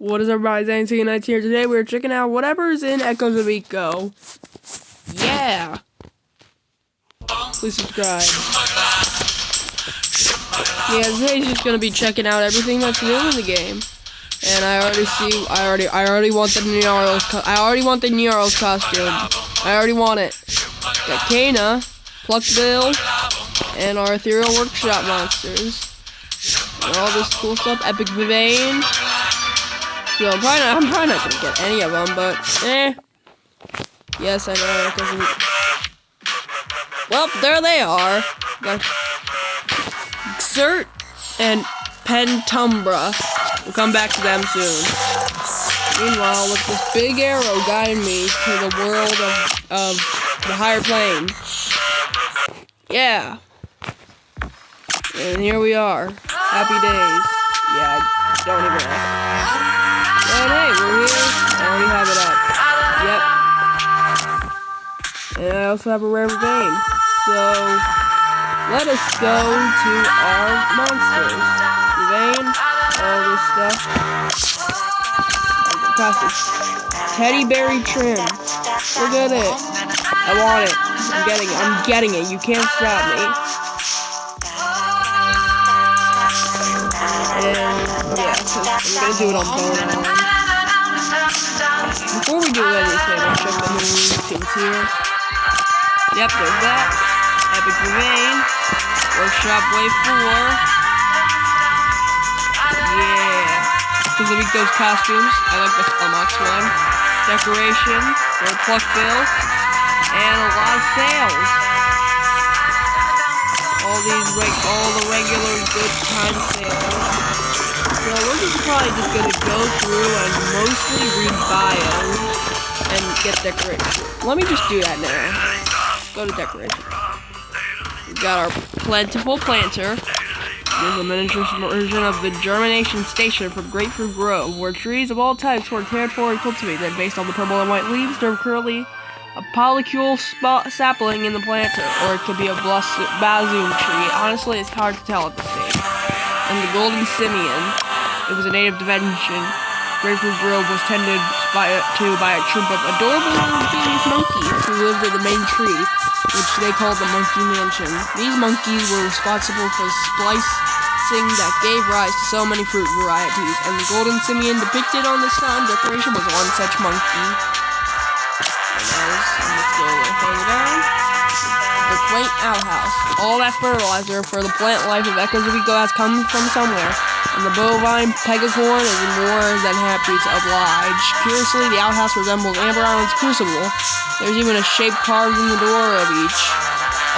What is everybody saying? C19 here. Today we're checking out whatever's in Echoes of Eco. Yeah! Please subscribe. Yeah, today's just gonna be checking out everything that's new in the game. And I already want the Gnarls costume. I already want it. Got Kana, Pluck Bill, and our Ethereal Workshop monsters. And all this cool stuff. Epic Vivane. So I'm probably not gonna get any of them, but yes, I know. Well, there they are. Got Xert and Pentumbra. We'll come back to them soon. Meanwhile, with this big arrow guiding me to the world of the higher plane. Yeah. And here we are. Happy days. Yeah, I don't even know. And hey, we're here. I already have it up. Yep. And I also have a rare vein. So, let us go to our monsters. Vein, all this stuff. Fantastic. Teddy berry trim. Look at it. I want it. I'm getting it. You can't stop me. And yeah, I'm gonna do it on Bone Island. Before we do anything, I'll check the new things here. Yep, there's that. Epic Vivane. Workshop Wave 4. Yeah. Because I like those costumes. I like the Flummox one. Decoration. Or Pluck Bill. And a lot of sales. All the regular good time sales. So we're just probably just gonna go through and mostly read bios and get decoration. Let me just do that now. Go to decoration. We got our plentiful planter. There's a miniature version of the germination station from Grapefruit Grove, where trees of all types were cared for and cultivated based on the purple and white leaves. They're currently a polycule sapling in the planter, or it could be a bazoon tree. Honestly, it's hard to tell at this stage. And the golden simian. It was a native dimension. Grapefruit Grove was tended by a troop of adorable baby monkeys who lived in the main tree, which they called the Monkey Mansion. These monkeys were responsible for the splicing that gave rise to so many fruit varieties, and the golden simian depicted on this fountain decoration was one such monkey. Let's go further down. The quaint outhouse. All that fertilizer for the plant life of Echoes of Eco has come from somewhere, and the bovine pegacorn is more than happy to oblige. Curiously, the outhouse resembles Amber Island's crucible. There's even a shape carved in the door of each,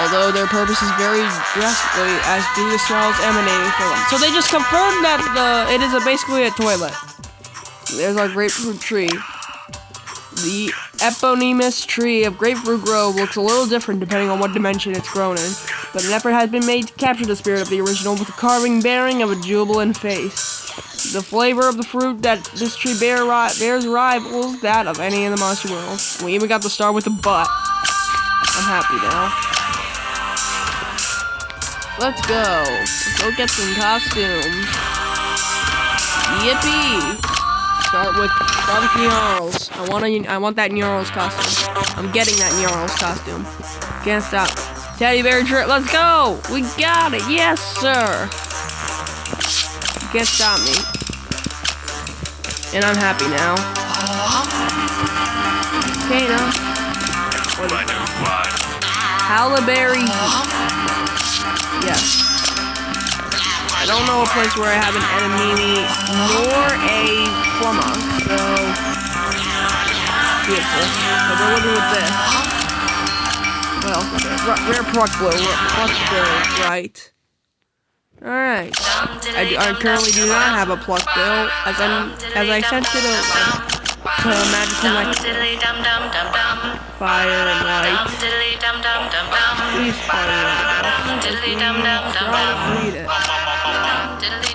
although their purposes vary drastically, as do the smells emanating from them. So they just confirmed that it is basically a toilet. There's our grapefruit tree. The eponymous tree of Grapefruit Grove looks a little different depending on what dimension it's grown in, but an effort has been made to capture the spirit of the original with a carving bearing of a jubilant face. The flavor of the fruit that this tree bears rivals that of any in the monster world. We even got the star with the butt. I'm happy now. Let's go get some costumes. Yippee! Start with Gnarls. I want that Gnarls costume. I'm getting that Gnarls costume. Can't stop. Teddy bear trip. Let's go. We got it. Yes, sir. You can't stop me. And I'm happy now. Okay, now. Hallaberry. Yes. I don't know a place where I have an enemy nor a Flummox, so beautiful. So we're looking with this. What else is there? Rare Pluck Bill, right? Alright. I currently do not have a Pluck Bill, as I sent it over to Magical Light. Fire and light. Please fire and light. Read it.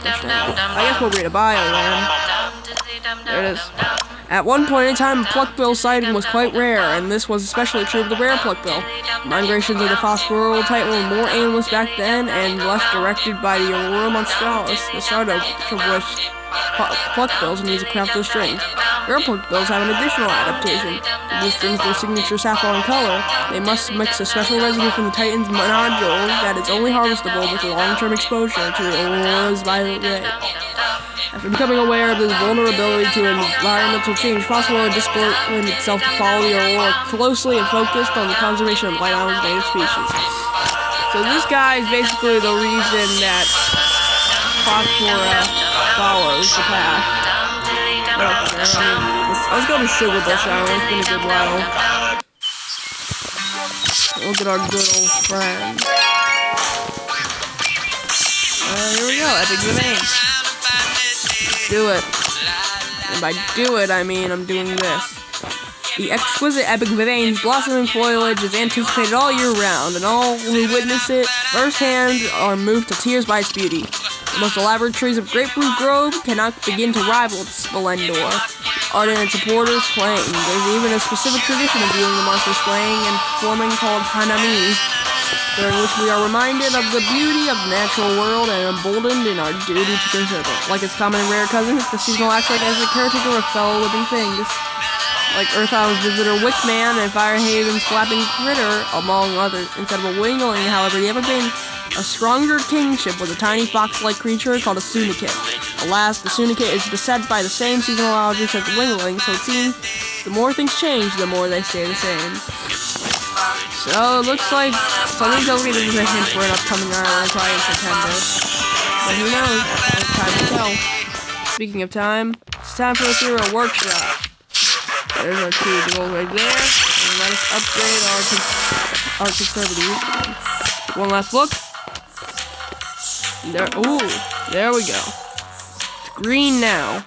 I guess we'll read a bio then. There it is. At one point in time, pluckbill sighting was quite rare, and this was especially true of the rare pluckbill. Migrations of the phosphoral titan were more aimless back then and less directed by the aurora monstralis, the start of which pluckbills needs to craft their strings. Rare pluckbills have an additional adaptation. To give strings their signature saffron color, they must mix a special residue from the titan's nodule that is only harvestable with long-term exposure to the aurora's violet ray. After becoming aware of this vulnerability to environmental change, Phosphor disciplined itself to follow the aurora closely and focused on the conservation of White Island's native species. So this guy is basically the reason that Phosphor follows the path. Let's go to Sugar Bush Island. It's been a good while. Look at our good old friend. Here we go, Epic Domain. Do it. And by do it, I mean I'm doing this. The exquisite epic Vivain's blossoming foliage is anticipated all year round, and all who witness it firsthand are moved to tears by its beauty. The most elaborate trees of Grapefruit Grove cannot begin to rival its splendor. Art and its supporters claim there's even a specific tradition of viewing the monster slaying and performing called Hanami, during which we are reminded of the beauty of the natural world and emboldened in our duty to conserve it. Like its common and rare cousins, the seasonal acts like as a caretaker of fellow living things, like Earth Island's visitor Wickman and Firehaven's flapping critter, among others. Instead of a wingling, however, the ever been a stronger kingship with a tiny fox-like creature called a Sunikit. Alas, the Sunikit is beset by the same seasonal allergies as the wingling, so it seems the more things change, the more they stay the same. So, it looks like something tells me this is a hint for an upcoming island probably in September. But who knows? Time will tell. Speaking of time, it's time for the Ethereal Workshop. There's our two goals right there. And let us upgrade our conservative. One last look. There, ooh, there we go. It's green now.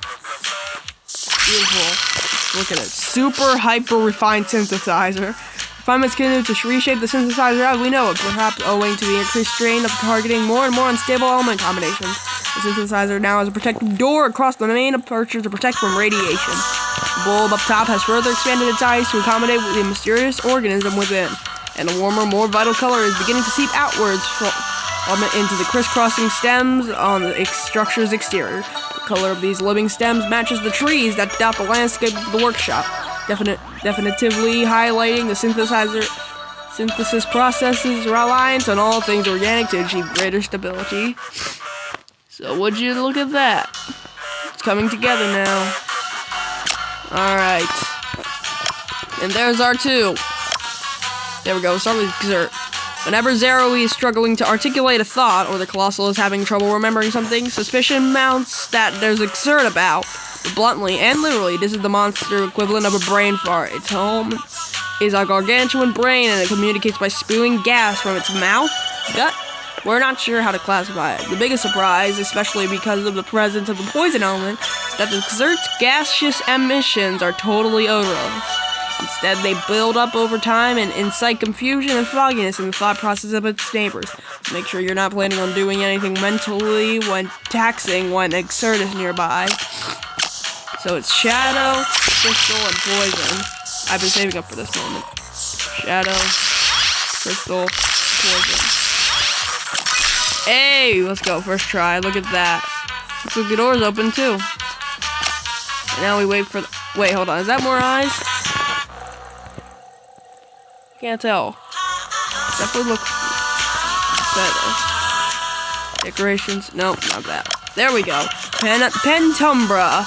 Beautiful. Look at it. Super hyper refined synthesizer. Refinements continue to reshape the synthesizer as we know it, perhaps owing to the increased strain of targeting more and more unstable element combinations. The synthesizer now has a protective door across the main aperture to protect from radiation. The bulb up top has further expanded its eyes to accommodate the mysterious organism within, and a warmer, more vital color is beginning to seep outwards into the crisscrossing stems on the structure's exterior. The color of these living stems matches the trees that dot the landscape of the workshop, definitively highlighting the synthesis processes reliance on all things organic to achieve greater stability. So would you look at that? It's coming together now. Alright. And there's R2. There we go, start with Xert. Whenever Zeroe is struggling to articulate a thought, or the Colossal is having trouble remembering something, suspicion mounts that there's Xert about. But bluntly and literally, this is the monster equivalent of a brain fart. Its home is a gargantuan brain, and it communicates by spewing gas from its mouth, gut. We're not sure how to classify it. The biggest surprise, especially because of the presence of the poison element, is that the Xert's gaseous emissions are totally odorless. Instead, they build up over time and incite confusion and fogginess in the thought process of its neighbors. Make sure you're not planning on doing anything mentally when taxing when Xert is nearby. So it's Shadow, Crystal, and Poison. I've been saving up for this moment. Shadow, Crystal, Poison. Hey, let's go. First try. Look at that. Looks like the door's open too. And now we wait for the... Wait, hold on. Is that more eyes? Can't tell. Definitely looks better. Decorations. Nope, not that. There we go. Pentumbra.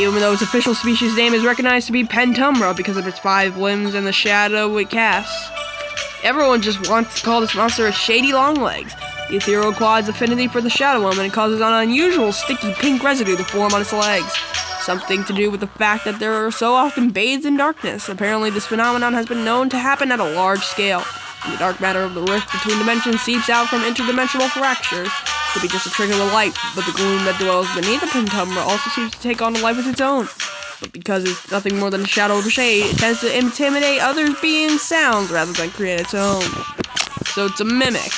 Even though its official species name is recognized to be Pentumbra because of its 5 limbs and the shadow it casts. Everyone just wants to call this monster a shady longlegs. The ethereal quad's affinity for the shadow element causes an unusual sticky pink residue to form on its legs. Something to do with the fact that they are so often bathed in darkness. Apparently, this phenomenon has been known to happen at a large scale. The dark matter of the rift between dimensions seeps out from interdimensional fractures. It could be just a trick of the light, but the gloom that dwells beneath the Pentumbra also seems to take on a life of its own. But because it's nothing more than a shadow of a shade, it tends to intimidate others' beings' sounds rather than create its own. So it's a mimic.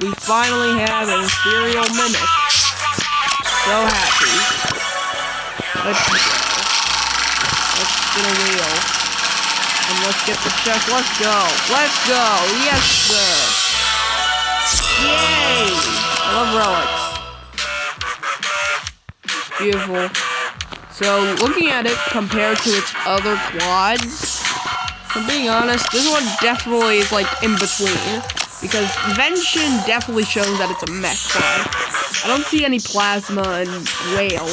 We finally have an ethereal mimic. So happy. Let's go. spin a wheel. And let's get the chest. Let's go. Let's go. Yes, sir. Yay! I love relics. Beautiful. So, looking at it compared to its other quads, if I'm being honest, this one definitely is like in between. Because Vention definitely shows that it's a mech quad. I don't see any plasma and whale.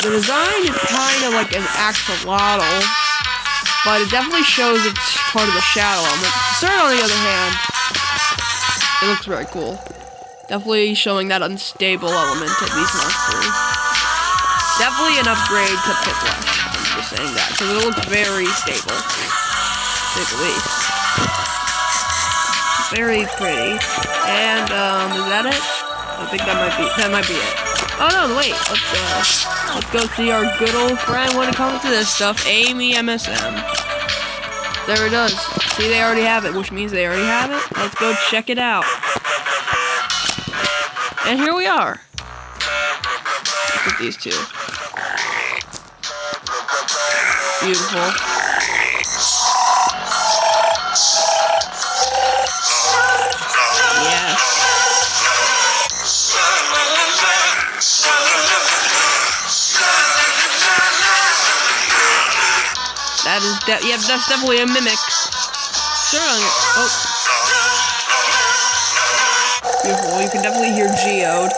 The design is kind of like an axolotl, but it definitely shows it's part of the shadow element. Cern, on the other hand, it looks very cool. Definitely showing that unstable element of these monsters. Definitely an upgrade to Pitlash. I'm just saying that, because it looks very stable, to say the least. Very pretty. And, is that it? I think that might be it. Oh no, wait, let's go see our good old friend when it comes to this stuff, Amy MSM. There it is. See, they already have it, which means they already have it. Let's go check it out. And here we are. Look at these two. Beautiful. That is yeah, that's definitely a mimic. Sure. Oh. Beautiful. You can definitely hear Geode.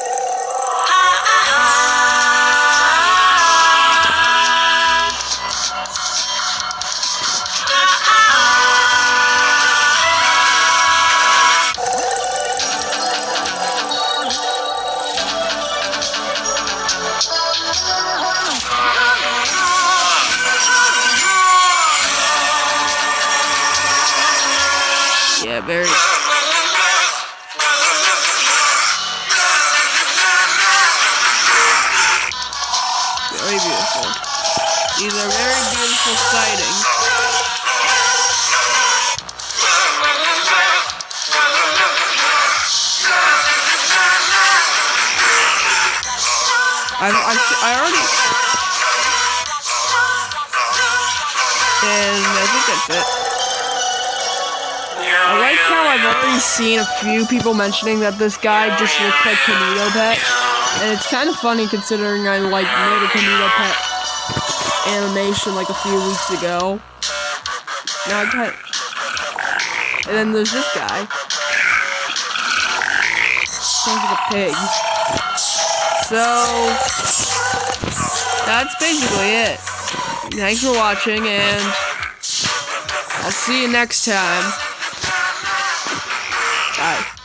Yeah, very beautiful. These are very beautiful sightings. I already, and I think that's it. I like how I've already seen a few people mentioning that this guy just looks like Kanito Pet. And it's kind of funny considering I made a Kanito Pet animation like a few weeks ago. Now and then there's this guy. Sounds like a pig. So that's basically it. Thanks for watching, and I'll see you next time. Bye.